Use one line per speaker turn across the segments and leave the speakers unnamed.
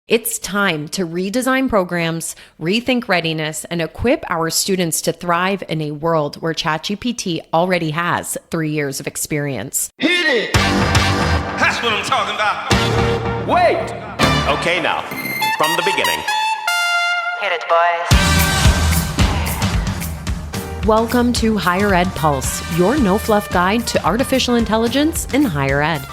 It's time to redesign programs, rethink readiness, and equip our students to thrive in a world where ChatGPT already has 3 years of experience.
Hit it! That's what I'm talking about. Wait!
Okay, now, from the beginning.
Hit it, boys.
Welcome to Higher Ed Pulse, your no-fluff guide to artificial intelligence in higher ed.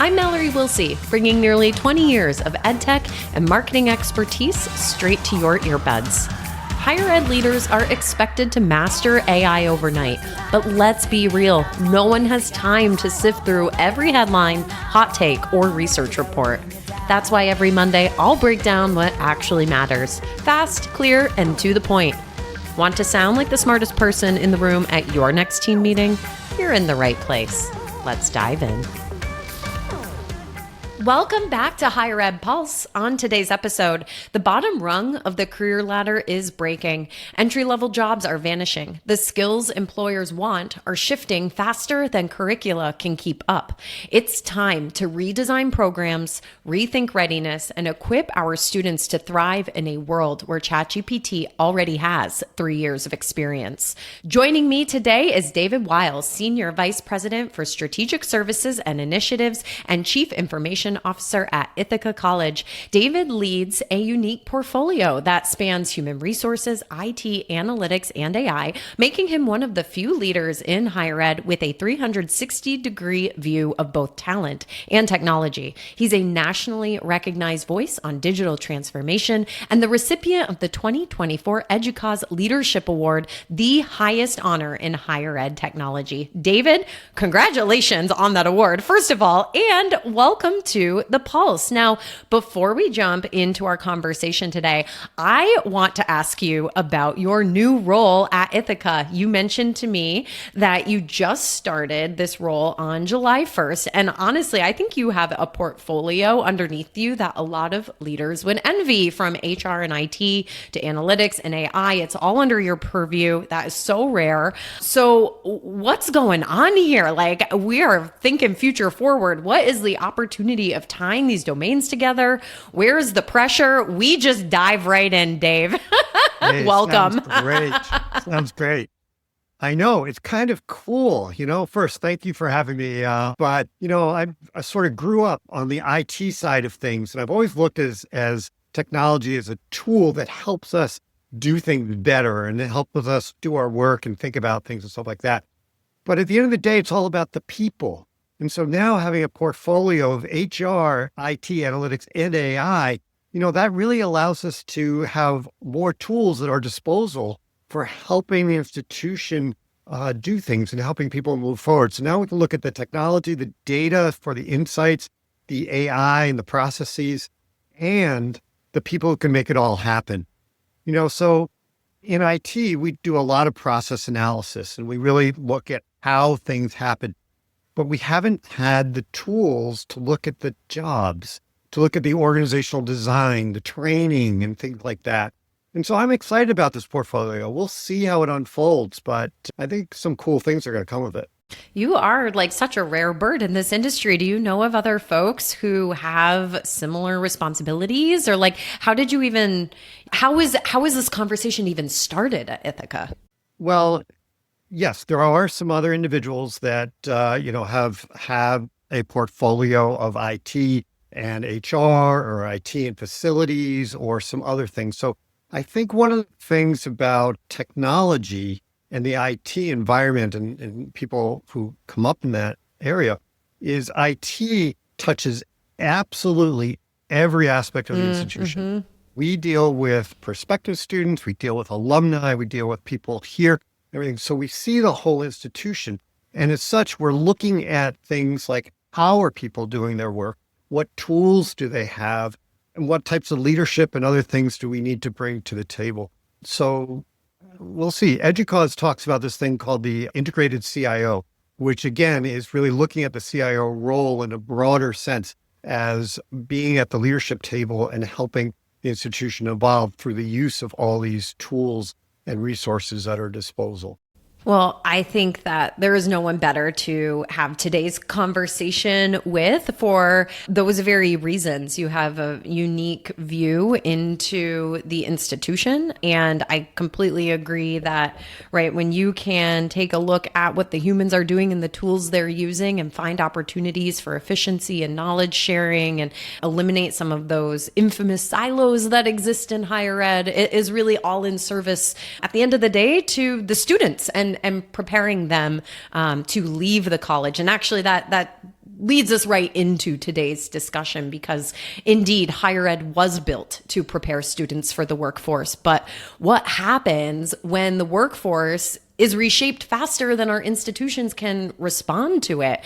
I'm Mallory Willsea, bringing nearly 20 years of edtech and marketing expertise straight to your earbuds. Higher ed leaders are expected to master AI overnight, but let's be real, no one has time to sift through every headline, hot take, or research report. That's why every Monday, I'll break down what actually matters, fast, clear, and to the point. Want to sound like the smartest person in the room at your next team meeting? You're in the right place. Let's dive in. Welcome back to Higher Ed Pulse. On today's episode, the bottom rung of the career ladder is breaking. Entry-level jobs are vanishing. The skills employers want are shifting faster than curricula can keep up. It's time to redesign programs, rethink readiness, and equip our students to thrive in a world where ChatGPT already has 3 years of experience. Joining me today is David Weil, Senior Vice President for Strategic Services and Initiatives and Chief Information Officer at Ithaca College. David leads a unique portfolio that spans human resources, IT, analytics, and AI, making him one of the few leaders in higher ed with a 360-degree view of both talent and technology. He's a nationally recognized voice on digital transformation and the recipient of the 2024 EDUCAUSE Leadership Award, the highest honor in higher ed technology. David, congratulations on that award, first of all, and welcome to the Pulse. Now, before we jump into our conversation today, I want to ask you about your new role at Ithaca. You mentioned to me that you just started this role on July 1st. And honestly, I think you have a portfolio underneath you that a lot of leaders would envy, from HR and IT to analytics and AI. It's all under your purview. That is so rare. So what's going on here? Like, we are thinking future forward. What is the opportunity of tying these domains together? Where's the pressure? We just dive right in, Dave.
Hey,
welcome.
Sounds great. Sounds great. I know, it's kind of cool. First, thank you for having me. But I sort of grew up on the IT side of things, and I've always looked as technology as a tool that helps us do things better, and it helps us do our work and think about things and stuff like that. But at the end of the day, it's all about the people. And so now, having a portfolio of HR, IT, analytics, and AI, that really allows us to have more tools at our disposal for helping the institution do things and helping people move forward. So now we can look at the technology, the data for the insights, the AI and the processes, and the people who can make it all happen. So in IT, we do a lot of process analysis, and we really look at how things happen. But we haven't had the tools to look at the jobs, to look at the organizational design, the training, and things like that. And so I'm excited about this portfolio. We'll see how it unfolds, but I think some cool things are going to come of it.
You are like such a rare bird in this industry. Do you know of other folks who have similar responsibilities? Or how is this conversation even started at Ithaca?
Well, yes, there are some other individuals that, have a portfolio of IT and HR or IT and facilities or some other things. So I think one of the things about technology and the IT environment and people who come up in that area is IT touches absolutely every aspect of the institution.
Mm-hmm.
We deal with prospective students, we deal with alumni, we deal with people here, everything. So we see the whole institution. And as such, we're looking at things like, how are people doing their work? What tools do they have? And what types of leadership and other things do we need to bring to the table? So we'll see. EDUCAUSE talks about this thing called the integrated CIO, which again is really looking at the CIO role in a broader sense as being at the leadership table and helping the institution evolve through the use of all these tools and resources at our disposal.
Well, I think that there is no one better to have today's conversation with for those very reasons. You have a unique view into the institution. And I completely agree that, right, when you can take a look at what the humans are doing and the tools they're using and find opportunities for efficiency and knowledge sharing and eliminate some of those infamous silos that exist in higher ed, it is really all in service at the end of the day to the students and preparing them to leave the college. And actually that leads us right into today's discussion, because indeed higher ed was built to prepare students for the workforce. But what happens when the workforce is reshaped faster than our institutions can respond to it?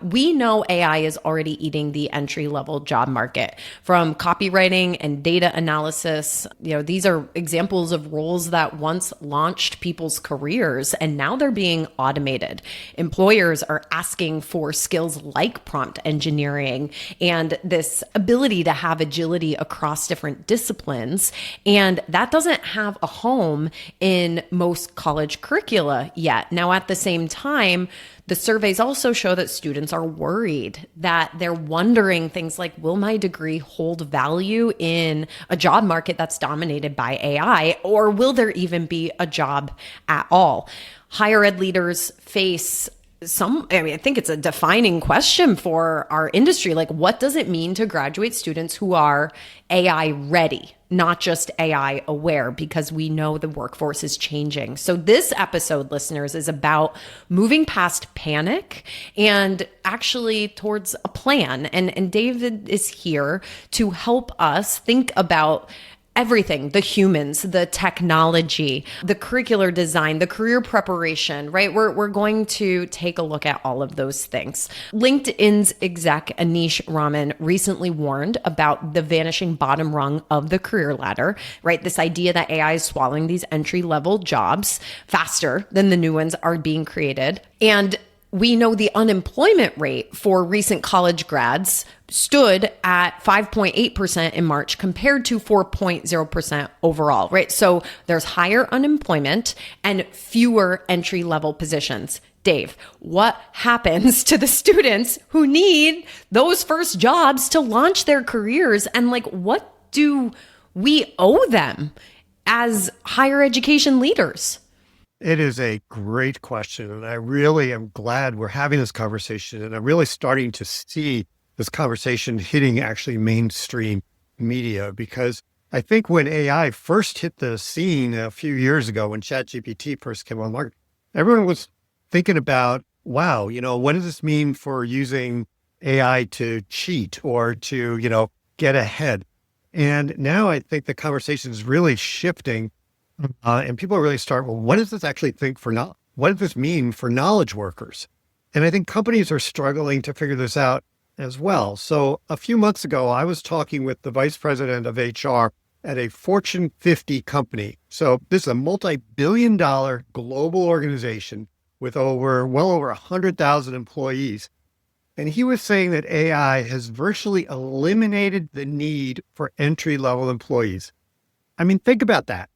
We know AI is already eating the entry-level job market. From copywriting and data analysis, these are examples of roles that once launched people's careers, and now they're being automated. Employers are asking for skills like prompt engineering and this ability to have agility across different disciplines. And that doesn't have a home in most college curricula yet. Now, at the same time, the surveys also show that students are worried, that they're wondering things like, will my degree hold value in a job market that's dominated by AI, or will there even be a job at all? Higher ed leaders face I think it's a defining question for our industry. Like, what does it mean to graduate students who are AI ready, not just AI aware, because we know the workforce is changing. So this episode, listeners, is about moving past panic and actually towards a plan. And David is here to help us think about everything, the humans, the technology, the curricular design, the career preparation, right? We're going to take a look at all of those things. LinkedIn's exec, Anish Raman, recently warned about the vanishing bottom rung of the career ladder, right? This idea that AI is swallowing these entry-level jobs faster than the new ones are being created. And we know the unemployment rate for recent college grads stood at 5.8% in March compared to 4.0% overall, right? So there's higher unemployment and fewer entry-level positions. Dave, what happens to the students who need those first jobs to launch their careers? And what do we owe them as higher education leaders?
It is a great question. And I really am glad we're having this conversation. And I'm really starting to see this conversation hitting actually mainstream media, because I think when AI first hit the scene a few years ago, when ChatGPT first came on the market, everyone was thinking about, wow, what does this mean for using AI to cheat or to, get ahead? And now I think the conversation is really shifting. And people really start, well, what does this actually what does this mean for knowledge workers? And I think companies are struggling to figure this out as well. So a few months ago, I was talking with the vice president of HR at a Fortune 50 company. So this is a multi-billion-dollar global organization with well over 100,000 employees. And he was saying that AI has virtually eliminated the need for entry-level employees. I mean, think about that.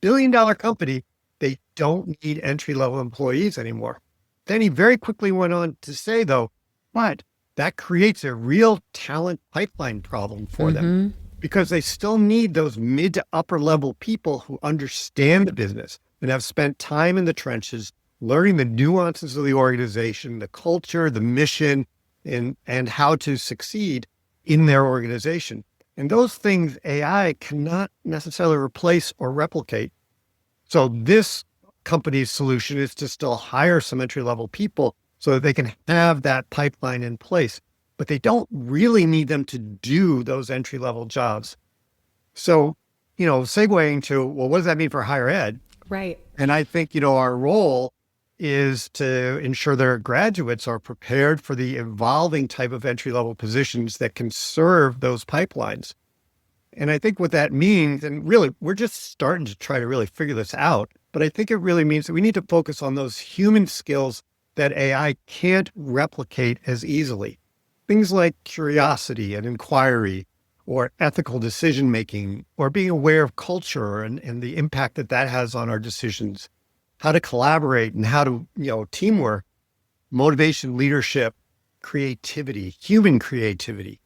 Billion-dollar company, they don't need entry-level employees anymore. Then he very quickly went on to say, though, but that creates a real talent pipeline problem for them, because they still need those mid to upper level people who understand the business and have spent time in the trenches, learning the nuances of the organization, the culture, the mission, and how to succeed in their organization. And those things AI cannot necessarily replace or replicate. So this company's solution is to still hire some entry-level people so that they can have that pipeline in place, but they don't really need them to do those entry-level jobs. So, segueing to, well, what does that mean for higher ed?
Right.
And I think, our role is to ensure their graduates are prepared for the evolving type of entry-level positions that can serve those pipelines. And I think what that means, and really, we're just starting to try to really figure this out, but I think it really means that we need to focus on those human skills that AI can't replicate as easily. Things like curiosity and inquiry, or ethical decision-making, or being aware of culture and the impact that has on our decisions. how to collaborate and how to, teamwork, motivation, leadership, creativity, human creativity.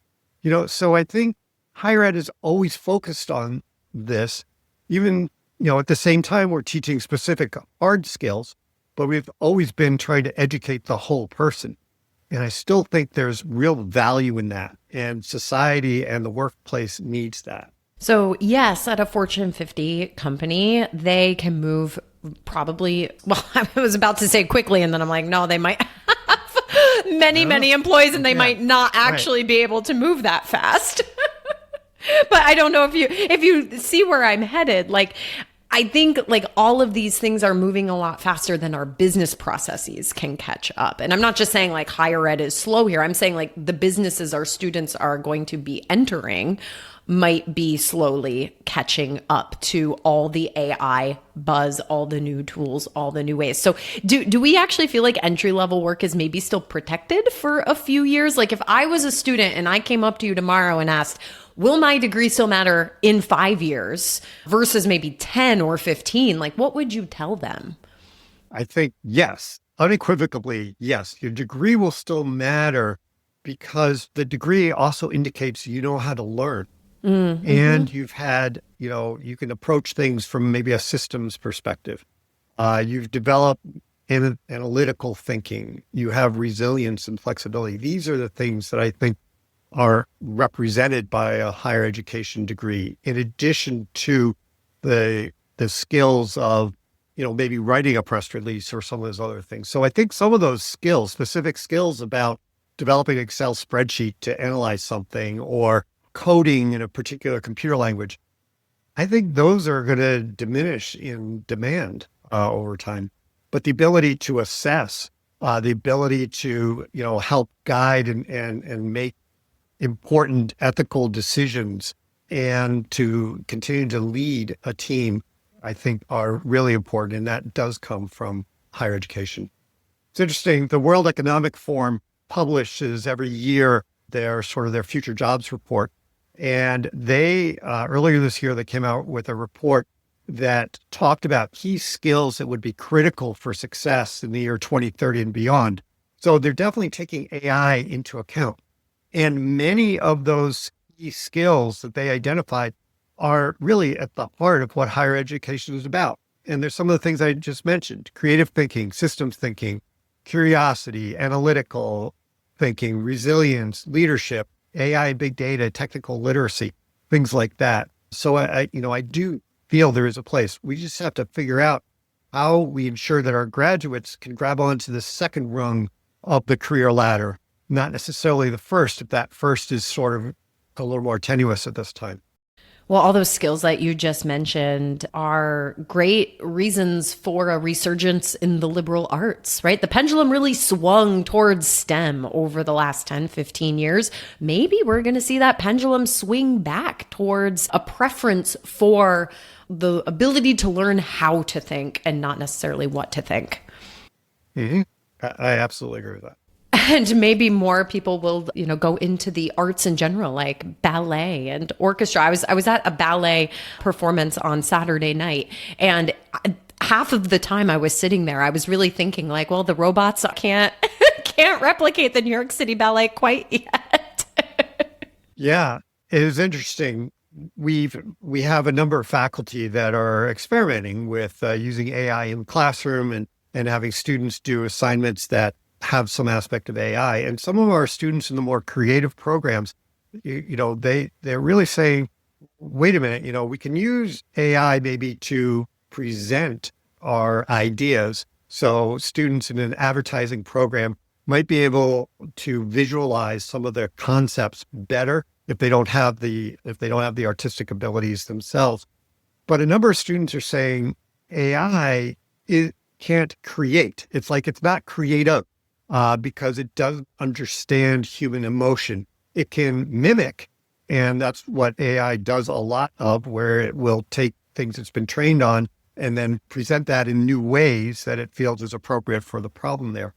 So I think higher ed is always focused on this, even, at the same time, we're teaching specific hard skills, but we've always been trying to educate the whole person. And I still think there's real value in that. And society and the workplace needs that.
So yes, at a Fortune 50 company, they can move probably, well, I was about to say quickly, and then I'm like, no, they might have many employees and they might not actually be able to move that fast. But I don't know if you see where I'm headed. Like, I think like all of these things are moving a lot faster than our business processes can catch up. And I'm not just saying like higher ed is slow here. I'm saying like the businesses our students are going to be entering might be slowly catching up to all the AI buzz, all the new tools, all the new ways. So do we actually feel like entry-level work is maybe still protected for a few years? Like if I was a student and I came up to you tomorrow and asked, will my degree still matter in 5 years versus maybe 10 or 15? Like what would you tell them?
I think, yes, unequivocally, yes, your degree will still matter because the degree also indicates you know how to learn. Mm-hmm. And you've had, you can approach things from maybe a systems perspective. You've developed analytical thinking. You have resilience and flexibility. These are the things that I think are represented by a higher education degree, in addition to the skills of, maybe writing a press release or some of those other things. So I think some of those skills, specific skills about developing an Excel spreadsheet to analyze something or coding in a particular computer language, I think those are going to diminish in demand over time. But the ability to assess, the ability to, help guide and make important ethical decisions and to continue to lead a team, I think are really important. And that does come from higher education. It's interesting. The World Economic Forum publishes every year their future jobs report. And they, earlier this year, they came out with a report that talked about key skills that would be critical for success in the year 2030 and beyond. So they're definitely taking AI into account. And many of those key skills that they identified are really at the heart of what higher education is about. And there's some of the things I just mentioned: creative thinking, systems thinking, curiosity, analytical thinking, resilience, leadership, AI, big data, technical literacy, things like that. So I do feel there is a place. We just have to figure out how we ensure that our graduates can grab onto the second rung of the career ladder, not necessarily the first, if that first is sort of a little more tenuous at this time.
Well, all those skills that you just mentioned are great reasons for a resurgence in the liberal arts, right? The pendulum really swung towards STEM over the last 10, 15 years. Maybe we're going to see that pendulum swing back towards a preference for the ability to learn how to think and not necessarily what to think.
Mm-hmm. I absolutely agree with that.
And maybe more people will, go into the arts in general, like ballet and orchestra. I was at a ballet performance on Saturday night, and half of the time I was sitting there, I was really thinking like, well, the robots can't replicate the New York City Ballet quite yet.
Yeah, it is interesting. We have a number of faculty that are experimenting with using AI in the classroom and having students do assignments that have some aspect of AI. And some of our students in the more creative programs, they're really saying, wait a minute, we can use AI maybe to present our ideas. So students in an advertising program might be able to visualize some of their concepts better if they don't have the artistic abilities themselves. But a number of students are saying AI can't create. It's like it's not creative. Because it doesn't understand human emotion. It can mimic, and that's what AI does a lot of, where it will take things it's been trained on and then present that in new ways that it feels is appropriate for the problem there.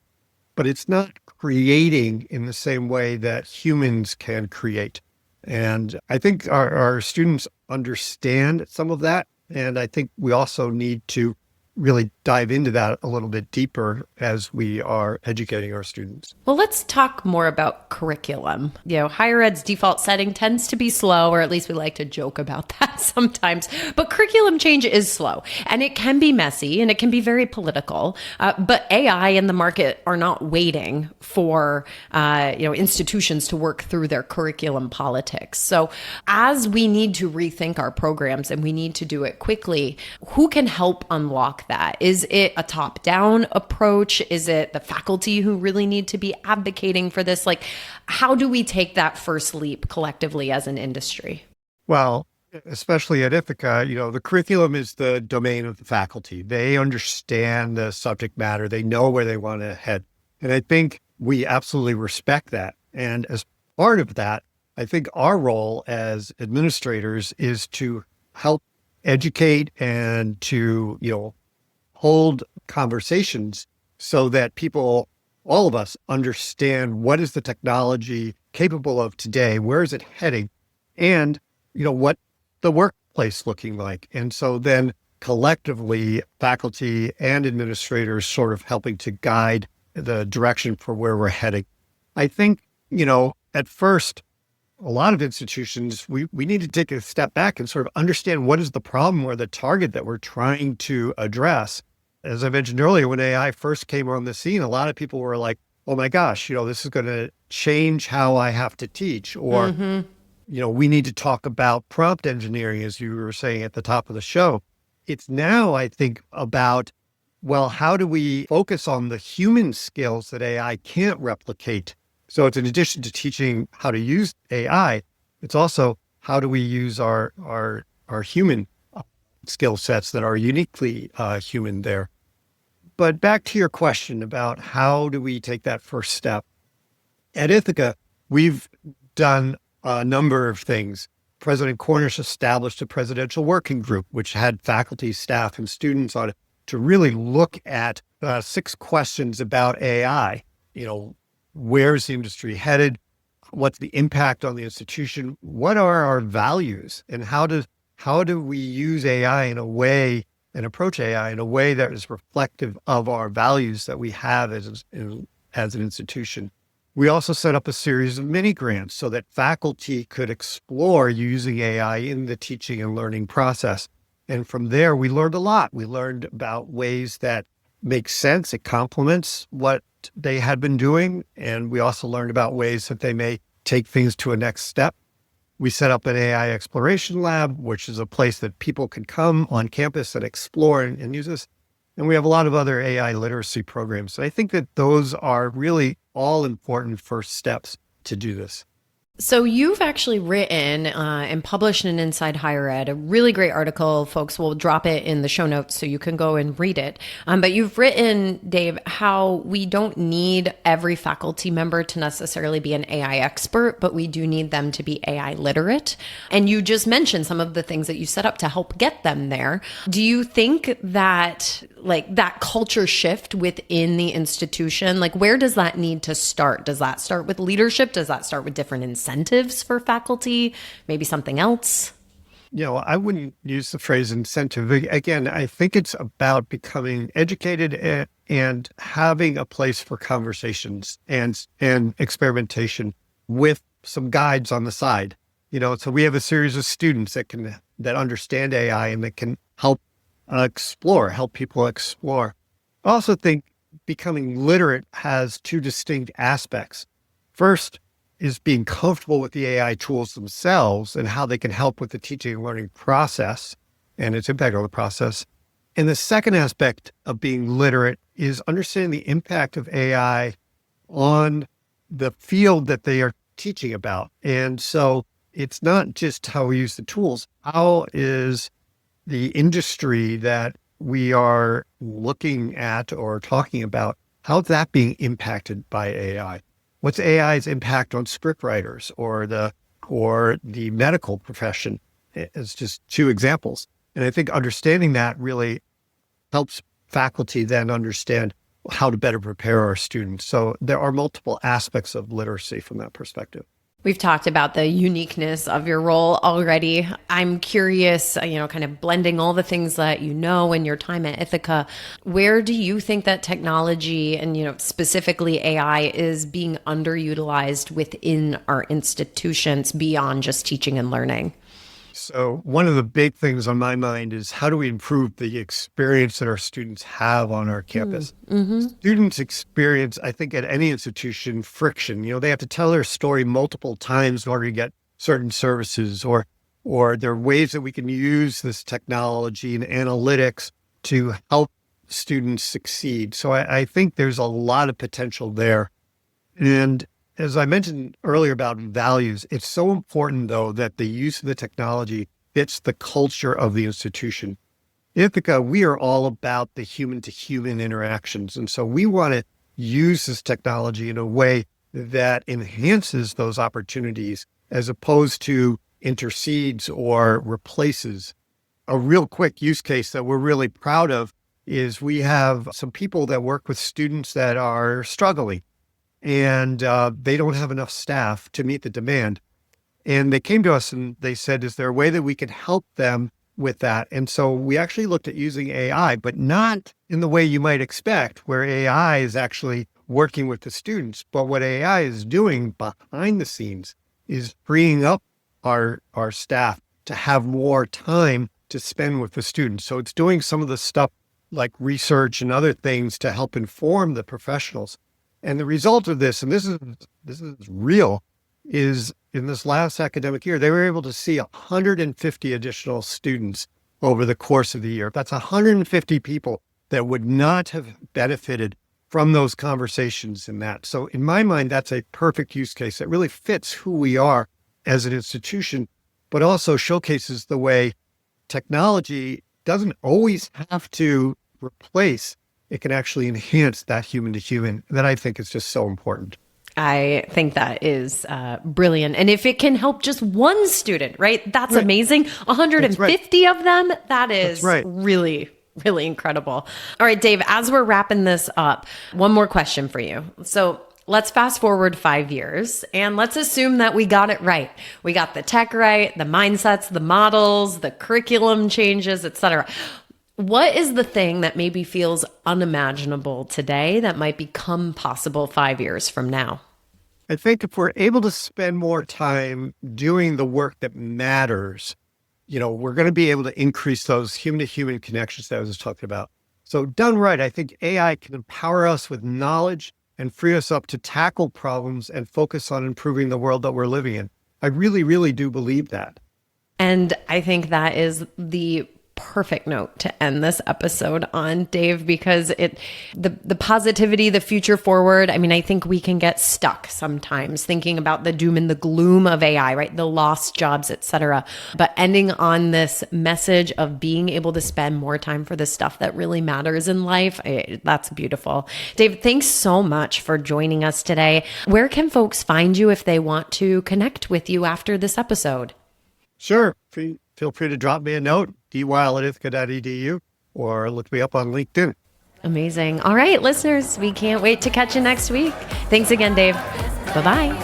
But it's not creating in the same way that humans can create. And I think our students understand some of that. And I think we also need to really dive into that a little bit deeper as we are educating our students.
Well, let's talk more about curriculum. Higher ed's default setting tends to be slow, or at least we like to joke about that sometimes. But curriculum change is slow, and it can be messy, and it can be very political. But AI and the market are not waiting for institutions to work through their curriculum politics. So as we need to rethink our programs and we need to do it quickly, who can help unlock that? Is it a top-down approach? Is it the faculty who really need to be advocating for this? Like, how do we take that first leap collectively as an industry?
Well, especially at Ithaca, the curriculum is the domain of the faculty. They understand the subject matter. They know where they want to head. And I think we absolutely respect that. And as part of that, I think our role as administrators is to help educate and to, hold conversations so that people, all of us, understand what is the technology capable of today, where is it heading, and, what the workplace looking like. And so then collectively, faculty and administrators sort of helping to guide the direction for where we're heading. I think, at first, a lot of institutions, we need to take a step back and sort of understand what is the problem or the target that we're trying to address. As I mentioned earlier, when AI first came on the scene, a lot of people were like, oh my gosh, this is going to change how I have to teach. Or, we need to talk about prompt engineering, as you were saying at the top of the show. It's now, I think, about, well, how do we focus on the human skills that AI can't replicate? So it's in addition to teaching how to use AI, it's also how do we use our human skill sets that are uniquely human there. But back to your question about how do we take that first step? At Ithaca, we've done a number of things. President Cornish established a presidential working group, which had faculty, staff, and students on it to really look at 6 questions about AI. Where's the industry headed? What's the impact on the institution? What are our values? And how do we use AI in a way and approach AI in a way that is reflective of our values that we have as an institution? We also set up a series of mini grants so that faculty could explore using AI in the teaching and learning process. And from there, we learned a lot. We learned about ways that make sense. It complements what they had been doing. And we also learned about ways that they may take things to a next step. We set up an AI exploration lab, which is a place that people can come on campus and explore and use this. And we have a lot of other AI literacy programs. And I think that those are really all important first steps to do this.
So you've actually written and published in Inside Higher Ed, a really great article. Folks, will drop it in the show notes so you can go and read it. But you've written, Dave, how we don't need every faculty member to necessarily be an AI expert, but we do need them to be AI literate. And you just mentioned some of the things that you set up to help get them there. Do you think that that culture shift within the institution, where does that need to start? Does that start with leadership? Does that start with different incentives for faculty? Maybe something else?
I wouldn't use the phrase incentive. Again, I think it's about becoming educated and having a place for conversations and experimentation with some guides on the side. So we have a series of students that understand AI and that can help people explore. I also think becoming literate has 2 distinct aspects. First is being comfortable with the AI tools themselves and how they can help with the teaching and learning process and its impact on the process. And the second aspect of being literate is understanding the impact of AI on the field that they are teaching about. And so it's not just how we use the tools. How is the industry that we are looking at or talking about, how's that being impacted by AI? What's AI's impact on scriptwriters or the medical profession? It's just 2 examples. And I think understanding that really helps faculty then understand how to better prepare our students. So there are multiple aspects of literacy from that perspective.
We've talked about the uniqueness of your role already. I'm curious, kind of blending all the things that you know in your time at Ithaca, where do you think that technology and, specifically AI is being underutilized within our institutions beyond just teaching and learning?
So one of the big things on my mind is how do we improve the experience that our students have on our campus? Students experience, I think, at any institution, friction. They have to tell their story multiple times in order to get certain services, or there are ways that we can use this technology and analytics to help students succeed. So I think there's a lot of potential there. And as I mentioned earlier about values, it's so important, though, that the use of the technology fits the culture of the institution. In Ithaca, we are all about the human-to-human interactions. And so we want to use this technology in a way that enhances those opportunities as opposed to intercedes or replaces. A real quick use case that we're really proud of is we have some people that work with students that are struggling. And they don't have enough staff to meet the demand. And they came to us and they said, is there a way that we can help them with that? And so we actually looked at using AI, but not in the way you might expect, where AI is actually working with the students. But what AI is doing behind the scenes is freeing up our staff to have more time to spend with the students. So it's doing some of the stuff like research and other things to help inform the professionals. And the result of this, and this is real, is in this last academic year, they were able to see 150 additional students over the course of the year. That's 150 people that would not have benefited from those conversations in that. So in my mind, that's a perfect use case that really fits who we are as an institution, but also showcases the way technology doesn't always have to replace. It can actually enhance that human to human that I think is just so important.
I think that is brilliant. And if it can help just one student, right? That's amazing. 150 of them, that is really, really incredible. All right, Dave, as we're wrapping this up, one more question for you. So let's fast forward 5 years and let's assume that we got it right. We got the tech right, the mindsets, the models, the curriculum changes, et cetera. What is the thing that maybe feels unimaginable today that might become possible 5 years from now?
I think if we're able to spend more time doing the work that matters, we're going to be able to increase those human-to-human connections that I was talking about. So done right, I think AI can empower us with knowledge and free us up to tackle problems and focus on improving the world that we're living in. I really, really do believe that.
And I think that is the perfect note to end this episode on, Dave, because the positivity, the future forward. I mean, I think we can get stuck sometimes thinking about the doom and the gloom of AI, right? The lost jobs, et cetera. But ending on this message of being able to spend more time for the stuff that really matters in life, that's beautiful. Dave, thanks so much for joining us today. Where can folks find you if they want to connect with you after this episode?
Sure. Feel free to drop me a note, dweil@ithaca.edu, or look me up on LinkedIn.
Amazing. All right, listeners, we can't wait to catch you next week. Thanks again, Dave. Bye-bye.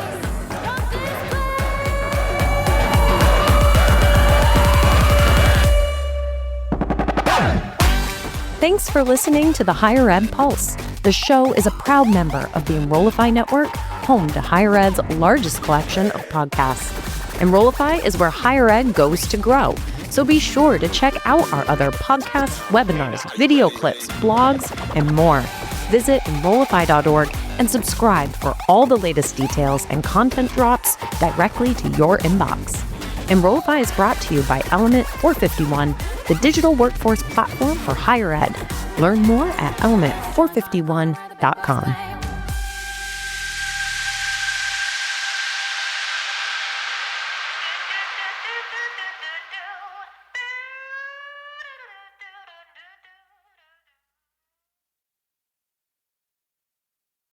Thanks for listening to the Higher Ed Pulse. The show is a proud member of the Enrollify Network, home to Higher Ed's largest collection of podcasts. Enrollify is where higher ed goes to grow. So be sure to check out our other podcasts, webinars, video clips, blogs, and more. Visit Enrollify.org and subscribe for all the latest details and content drops directly to your inbox. Enrollify is brought to you by Element 451, the digital workforce platform for higher ed. Learn more at element451.com.